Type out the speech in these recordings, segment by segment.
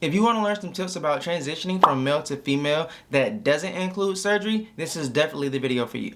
If you want to learn some tips about transitioning from male to female that doesn't include surgery, this is definitely the video for you.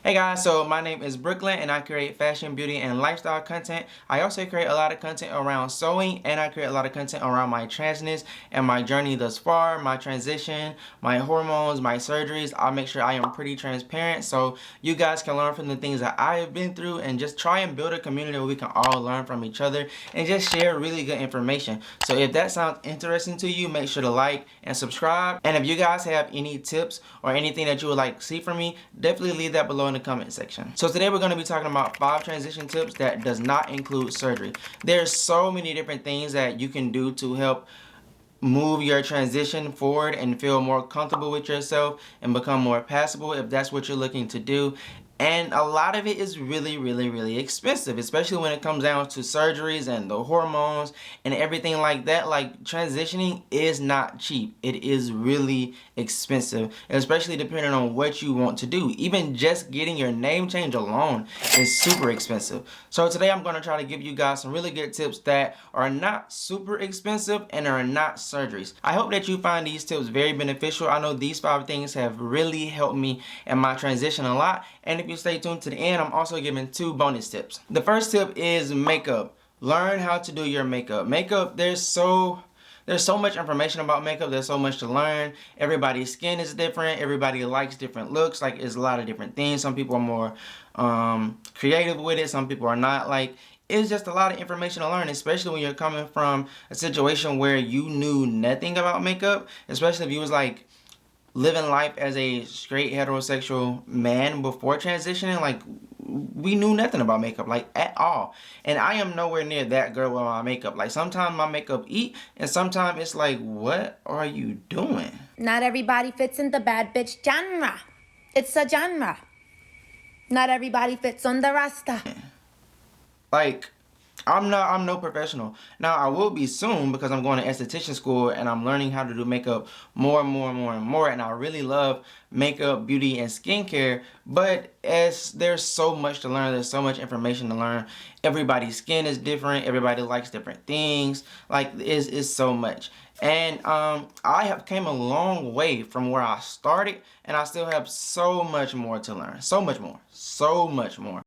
Hey guys, so my name is Brooklyn and I create fashion, beauty, and lifestyle content. I also create a lot of content around sewing, and I create a lot of content around my transness and my journey thus far, my transition, my hormones, my surgeries. I'll make sure I am pretty transparent so you guys can learn from the things that I have been through and just try and build a community where we can all learn from each other and just share really good information. So if that sounds interesting to you, make sure to like and subscribe. And if you guys have any tips or anything that you would like to see from me, definitely leave that below in the comment section. So today we're going to be talking about 5 transition tips that does not include surgery. There's so many different things that you can do to help move your transition forward and feel more comfortable with yourself and become more passable if that's what you're looking to do. And a lot of it is really expensive, especially when it comes down to surgeries and the hormones and everything like that. Like, transitioning is not cheap. It is really expensive, especially depending on what you want to do. Even just getting your name change alone is super expensive. So today I'm going to try to give you guys some really good tips that are not super expensive and are not surgeries. I hope that you find these tips very beneficial. I know these 5 things have really helped me in my transition a lot. And if you stay tuned to the end, I'm also giving 2 bonus tips. The first tip is makeup. Learn how to do your makeup. Makeup, there's so much information about makeup. There's so much to learn. Everybody's skin is different. Everybody likes different looks. Like, it's a lot of different things. Some people are more creative with it. Some people are not. Like, it's just a lot of information to learn, especially when you're coming from a situation where you knew nothing about makeup. Especially if you was like living life as a straight heterosexual man before transitioning. Like, we knew nothing about makeup, like, at all. And I am nowhere near that girl with my makeup. Like, sometimes my makeup eat, and sometimes it's like, what are you doing? Not everybody fits in the bad bitch genre. It's a genre. Not everybody fits on the roster. Like, I'm no professional. Now, I will be soon because I'm going to esthetician school and I'm learning how to do makeup more and more. And I really love makeup, beauty, and skincare. But as there's so much to learn, there's so much information to learn. Everybody's skin is different. Everybody likes different things. Like, it's so much. And I have came a long way from where I started, and I still have so much more to learn. So much more.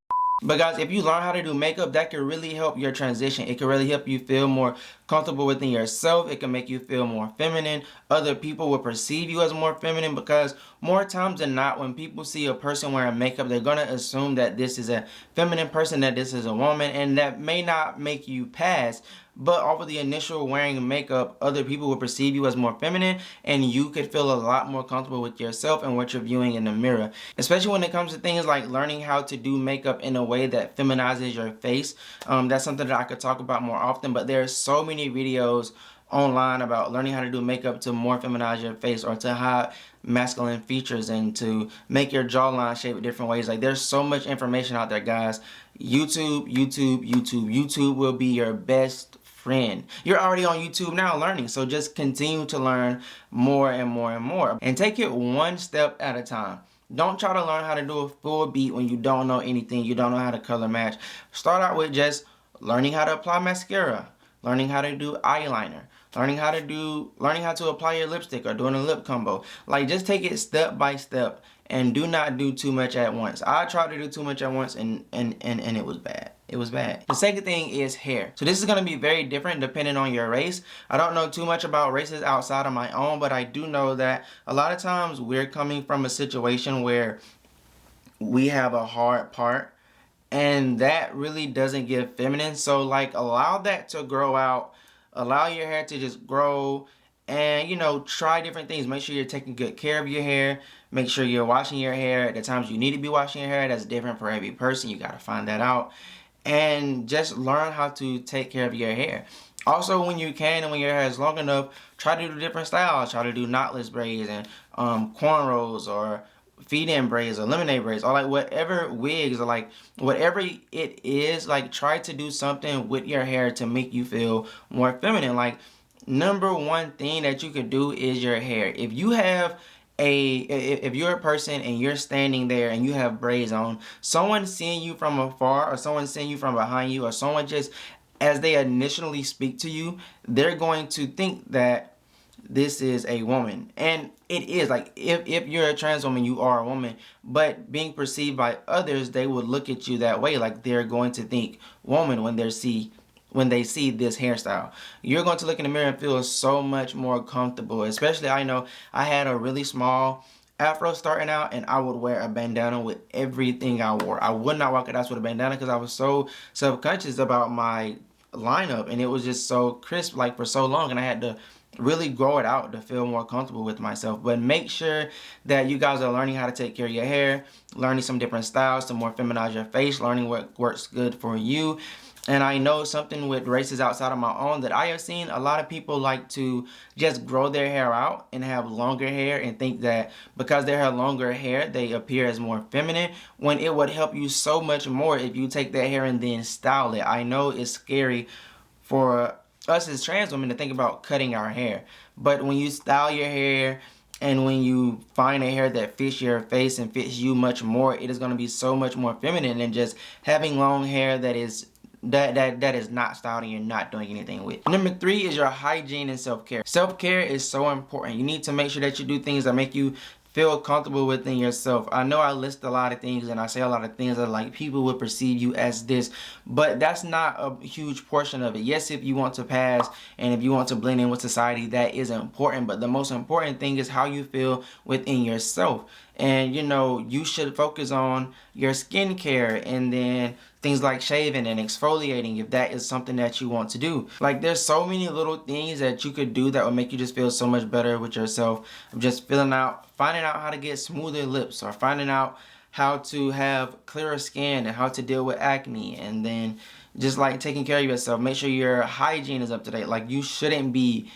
But guys, if you learn how to do makeup, that can really help your transition. It can really help you feel more comfortable within yourself. It can make you feel more feminine. Other people will perceive you as more feminine, because more times than not, when people see a person wearing makeup, they're going to assume that this is a feminine person, that this is a woman, and that may not make you pass. But off of the initial wearing makeup, other people will perceive you as more feminine, and you could feel a lot more comfortable with yourself and what you're viewing in the mirror. Especially when it comes to things like learning how to do makeup in a way that feminizes your face. That's something that I could talk about more often, but there's so many videos online about learning how to do makeup to more feminize your face, or to hide masculine features, and to make your jawline shape different ways. Like, there's so much information out there, guys. YouTube will be your best friend. You're already on YouTube now learning, so just continue to learn more and more, and take it one step at a time. Don't try to learn how to do a full beat when you don't know anything. You don't know how to color match. Start out with just learning how to apply mascara, learning how to do eyeliner, learning how to apply your lipstick, or doing a lip combo. Like, just take it step by step, and do not do too much at once. I tried to do too much at once, and it was bad. It was bad. The second thing is hair. So this is going to be very different depending on your race. I don't know too much about races outside of my own, but I do know that a lot of times we're coming from a situation where we have a hard part, and that really doesn't get feminine. So, like, allow that to grow out. Allow your hair to just grow, and, you know, try different things. Make sure you're taking good care of your hair. Make sure you're washing your hair at the times you need to be washing your hair. That's different for every person. You got to find that out. And just learn how to take care of your hair. Also, when you can and when your hair is long enough, try to do different styles. Try to do knotless braids and cornrows, or feed-in braids, or lemonade braids, or like whatever wigs, or like whatever it is. Like, try to do something with your hair to make you feel more feminine. Like, number one thing that you could do is your hair. If you have if you're a person and you're standing there and you have braids on, someone seeing you from afar, or someone seeing you from behind you, or someone just as they initially speak to you, they're going to think that this is a woman. And it is, like, if you're a trans woman, you are a woman, but being perceived by others, they would look at you that way, like they're going to think woman when they see this hairstyle. You're going to look in the mirror and feel so much more comfortable. Especially, I know I had a really small afro starting out, and I would wear a bandana with everything I wore. I would not walk it out with a bandana because I was so self-conscious about my lineup, and it was just so crisp, like, for so long, and I had to really grow it out to feel more comfortable with myself. But make sure that you guys are learning how to take care of your hair, learning some different styles to more feminize your face, learning what works good for you. And I know something with races outside of my own that I have seen, a lot of people like to just grow their hair out and have longer hair and think that because they have longer hair, they appear as more feminine, when it would help you so much more if you take that hair and then style it. I know it's scary for us as trans women to think about cutting our hair, but when you style your hair and when you find a hair that fits your face and fits you much more, it is going to be so much more feminine than just having long hair that is not styled and you're not doing anything with. Number 3 is your hygiene and self-care. Self-care is so important. You need to make sure that you do things that make you feel comfortable within yourself. I know I list a lot of things and I say a lot of things that, like, people would perceive you as this, but that's not a huge portion of it. Yes, if you want to pass and if you want to blend in with society, that is important, but the most important thing is how you feel within yourself. And you should focus on your skincare, and then things like shaving and exfoliating if that is something that you want to do. Like, there's so many little things that you could do that will make you just feel so much better with yourself. Just finding out how to get smoother lips, or finding out how to have clearer skin and how to deal with acne, and then just like taking care of yourself. Make sure your hygiene is up to date. Like, you shouldn't be,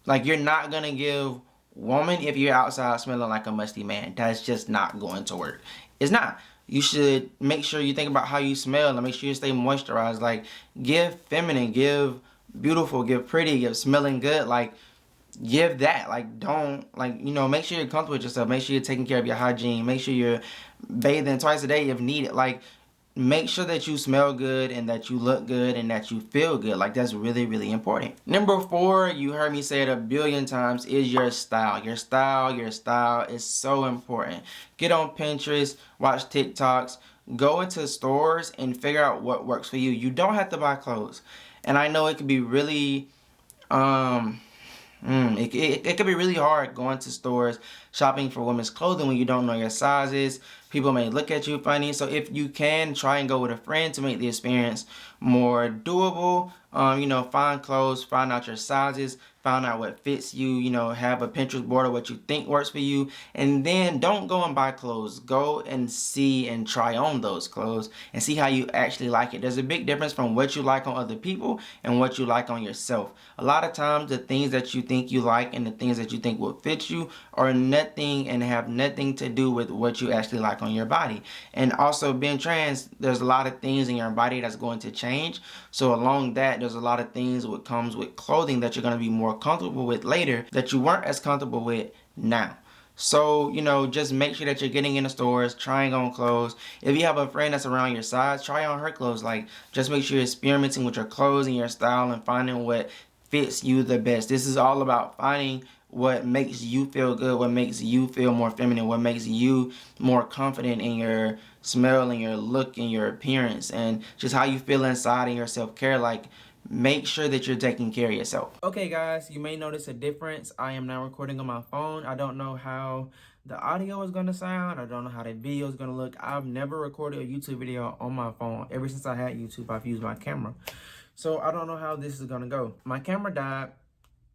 like, you're not gonna give woman if you're outside smelling like a musty man. That's just not going to work. It's not. You should make sure you think about how you smell and make sure you stay moisturized. Like, give feminine, give beautiful, give pretty, give smelling good. Like, give that. Like, don't, like, make sure you're comfortable with yourself. Make sure you're taking care of your hygiene. Make sure you're bathing twice a day if needed. Like, make sure that you smell good and that you look good and that you feel good. Like, that's really, really important. Number 4, you heard me say it a billion times, is your style. Your style is so important. Get on Pinterest, watch TikToks, go into stores and figure out what works for you. You don't have to buy clothes. And I know it can be really it could be really hard going to stores shopping for women's clothing when you don't know your sizes. People may look at you funny. So if you can, try and go with a friend to make the experience more doable. Find clothes, find out your sizes, find out what fits you, have a Pinterest board of what you think works for you, and then don't go and buy clothes. Go and see and try on those clothes and see how you actually like it. There's a big difference from what you like on other people and what you like on yourself. A lot of times the things that you think you like and the things that you think will fit you are nothing and have nothing to do with what you actually like on your body. And also, being trans, there's a lot of things in your body that's going to change. So along that, there's a lot of things that comes with clothing that you're going to be more comfortable with later that you weren't as comfortable with now. So, just make sure that you're getting in the stores, trying on clothes. If you have a friend that's around your size, try on her clothes. Like, just make sure you're experimenting with your clothes and your style and finding what fits you the best. This is all about finding what makes you feel good, what makes you feel more feminine, what makes you more confident in your smell and your look and your appearance, and just how you feel inside and your self-care. Like, make sure that you're taking care of yourself. Okay, guys, you may notice a difference. I am now recording on my phone. I don't know how the audio is going to sound. I don't know how the video is going to look. I've never recorded a YouTube video on my phone. Ever since I had YouTube, I've used my camera. So I don't know how this is going to go. My camera died.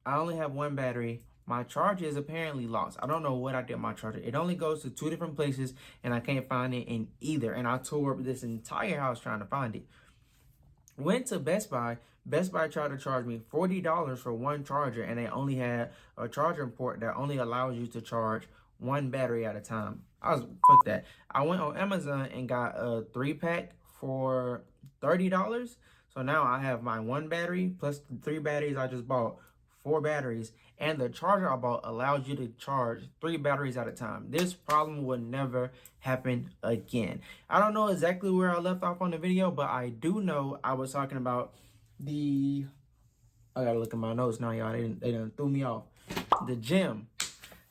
I only have one battery. My charger is apparently lost. I don't know what I did with my charger. It only goes to 2 different places, and I can't find it in either. And I tore up this entire house trying to find it. Went to Best Buy. Best Buy tried to charge me $40 for one charger, and they only had a charging port that only allows you to charge one battery at a time. Fuck that. I went on Amazon and got a 3-pack for $30. So now I have my 1 battery plus the 3 batteries I just bought, 4 batteries, and the charger I bought allows you to charge 3 batteries at a time. This problem will never happen again. I don't know exactly where I left off on the video, but I do know I was talking about I gotta look at my notes now, y'all. They done threw me off. The gym.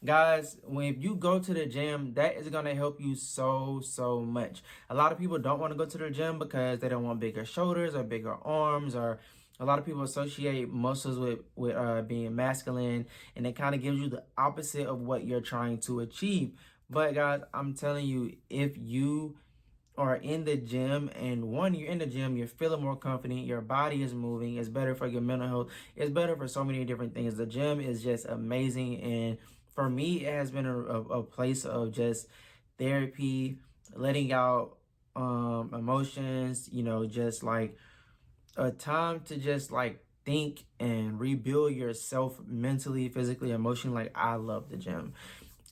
Guys, if you go to the gym, that is going to help you so much. A lot of people don't want to go to the gym because they don't want bigger shoulders or bigger arms, or a lot of people associate muscles with being masculine, and it kind of gives you the opposite of what you're trying to achieve. But guys, I'm telling you, if you are in the gym, and one, you're in the gym, you're feeling more confident, your body is moving, it's better for your mental health, it's better for so many different things. The gym is just amazing, and for me, it has been a place of just therapy, letting out emotions, you know, just like a time to just like think and rebuild yourself mentally, physically, emotionally. Like, I love the gym.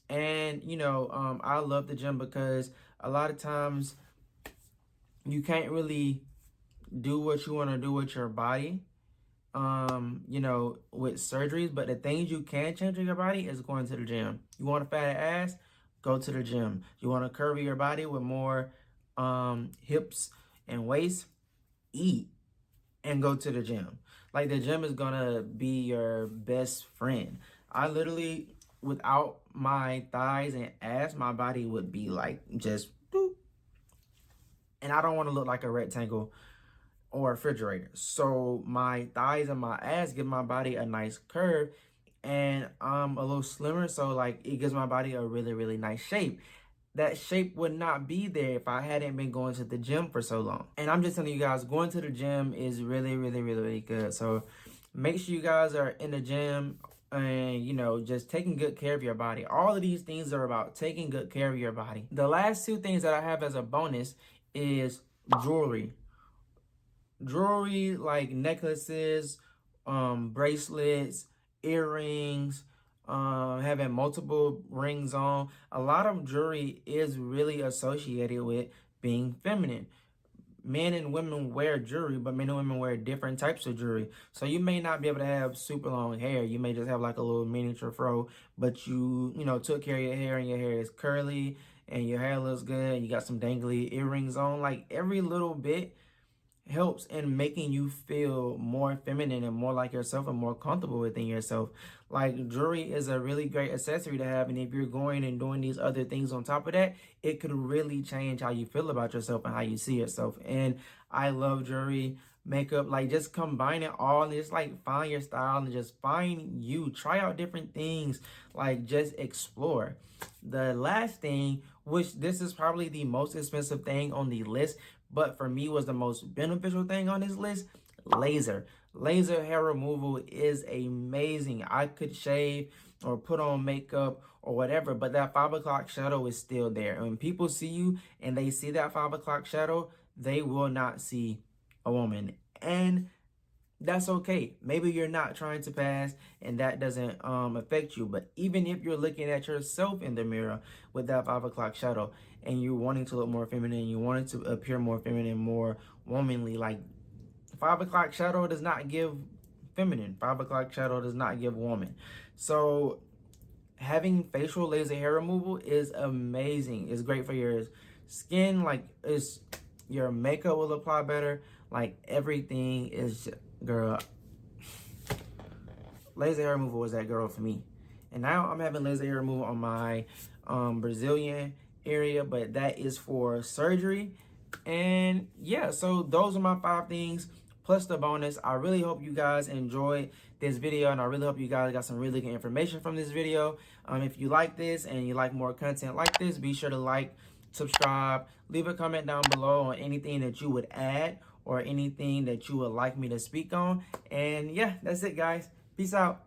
And you know, I love the gym because a lot of times you can't really do what you want to do with your body, you know, with surgeries. But the things you can change with your body is going to the gym. You want a fat ass? Go to the gym. You want to curvy your body with more hips and waist? Eat and go to the gym. Like, the gym is gonna be your best friend. I literally, without my thighs and ass, my body would be like just boop. And I don't want to look like a rectangle or a refrigerator. So my thighs and my ass give my body a nice curve, and I'm a little slimmer, so like it gives my body a really nice shape. That shape would not be there if I hadn't been going to the gym for so long. And I'm just telling you guys, going to the gym is really good. So make sure you guys are in the gym and, you know, just taking good care of your body. All of these things are about taking good care of your body. The last two things that I have as a bonus is jewelry. Jewelry like necklaces, bracelets, earrings, having multiple rings on. A lot of jewelry is really associated with being feminine. Men and women wear jewelry, but men and women wear different types of jewelry. So you may not be able to have super long hair. You may just have like a little miniature fro, but you know, took care of your hair, and your hair is curly and your hair looks good, and you got some dangly earrings on. Like, every little bit helps in making you feel more feminine and more like yourself and more comfortable within yourself. Like, jewelry is a really great accessory to have, and if you're going and doing these other things on top of that, it could really change how you feel about yourself and how you see yourself. And I love jewelry, makeup, like just combine it all and just like find your style and just find you. Try out different things, like just explore. The last thing, which this is probably the most expensive thing on the list, but for me was the most beneficial thing on this list, laser hair removal is amazing. I could shave or put on makeup or whatever, but that 5 o'clock shadow is still there. And when people see you and they see that 5 o'clock shadow, they will not see a woman. And that's okay. Maybe you're not trying to pass and that doesn't affect you. But even if you're looking at yourself in the mirror with that 5 o'clock shadow and you're wanting to look more feminine, you wanting to appear more feminine, more womanly, like, 5 o'clock shadow does not give feminine. 5 o'clock shadow does not give woman. So having facial laser hair removal is amazing. It's great for your skin. Like, it's, your makeup will apply better. Like, everything is just, girl, laser hair removal was that girl for me. And now I'm having laser hair removal on my Brazilian area, but that is for surgery. And yeah, so those are my 5 things plus the bonus. I really hope you guys enjoyed this video, and I really hope you guys got some really good information from this video. If you like this and you like more content like this, be sure to like, subscribe, leave a comment down below on anything that you would add or anything that you would like me to speak on. And yeah, that's it, guys. Peace out.